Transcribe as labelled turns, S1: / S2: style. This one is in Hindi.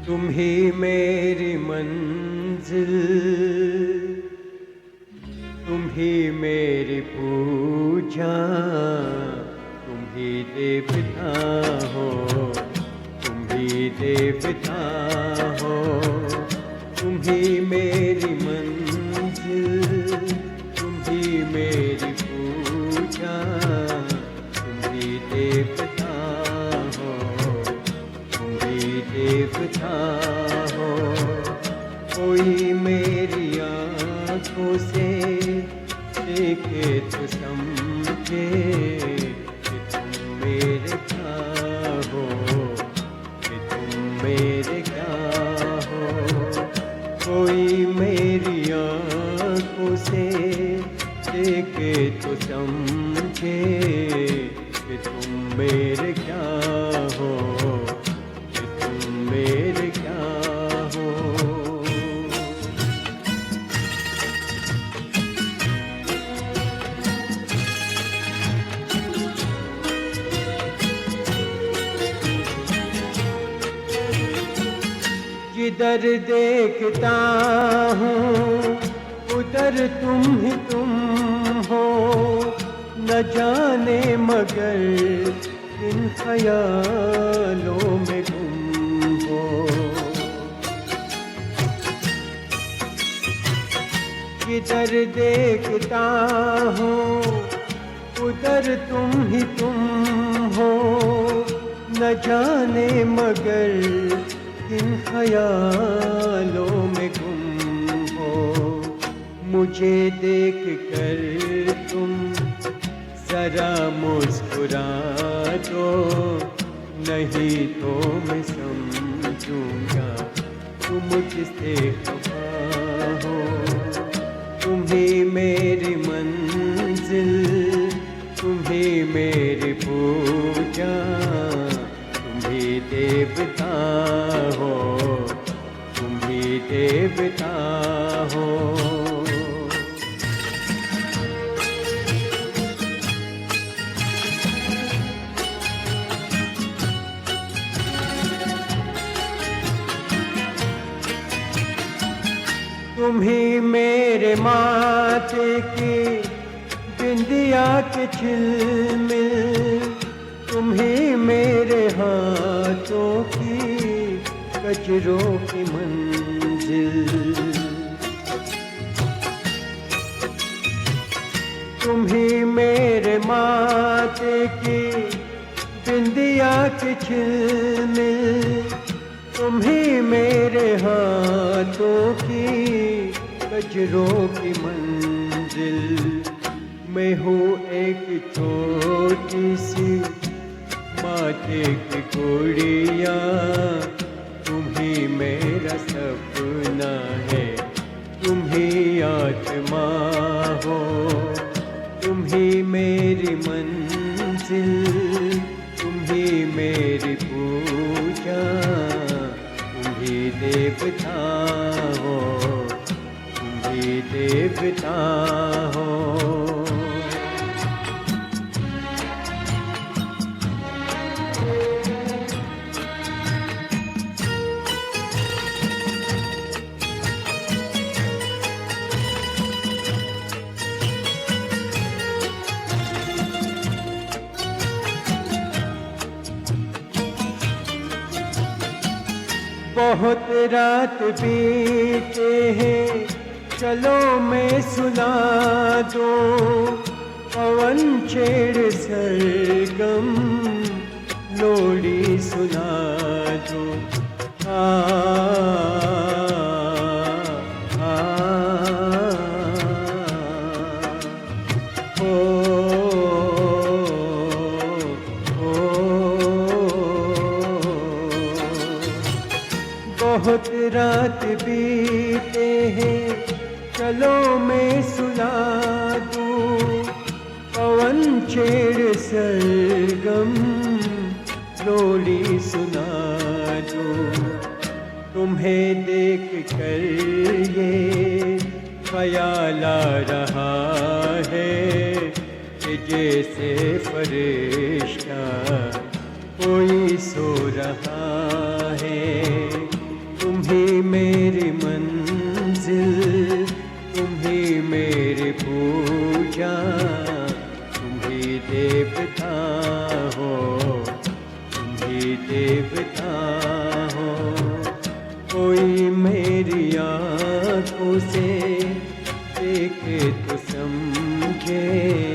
S1: तुम ही मेरी मंजिल, तुम ही मेरी पूजा, तुम ही देवता हो, तुम ही देवता हो। तुम ही मेरी मंजिल, तुम ही मेरी पूजा, तुम ही देवता हो, तुम ही देवता हो। कोई मेरी आँखों से देखे तो समझे कि तुम मेरे क्या हो, कि तुम मेरे क्या हो। कोई मेरी आँखों से देखे तो समझे कि तुम मेरे क्या हो, कि तुम मेरे क्या हो। जिधर देखता हूँ उधर तुम ही तुम हो, न जाने मगर इन ख्यालों में गुम हो। जिधर देखता हूँ उधर तुम ही तुम हो, न जाने मगर इन ख्यालों में गुम हो। मुझे देख कर तुम जरा मुस्कुरा दो, नहीं तो मैं समझूंगा तुम किससे खफा हो। तुम ही मेरी मंजिल, तुम ही मेरी पूजा, तुम ही देवता हो, तुम ही देवता हो। तुम ही मेरे माथे की बिंदिया के झिलमिल, तुम ही मेरे हाथों की गजरों की मंजिल। तुम ही मेरे माथे की बिंदिया के झिलमिल, तुम ही मेरे हाथों की गजरों की मंजिल। मैं हूँ एक छोटी सी माथे की गुड़िया, तुम ही मेरा सपना है, तुम ही आत्मा हो। तुम ही मेरी मंजिल, तुम ही मेरी पूजा, तुम ही देवता हो, तुम ही देवता हो। बहुत रात बीते हैं, चलो मैं सुना दूं पवन छेड़ सरगम लोरी सुना दूं। बहुत रात बीते हैं, चलो मैं सुना दूं पवन छेड़ सरगम लोरी सुना दूं। तुम्हें देख कर ये ख्याल आ रहा है कि जैसे फरिश्ता कोई सो रहा है, देवता हो, तुम ही देवता हो। कोई मेरी आँखों से देखे तो समझे,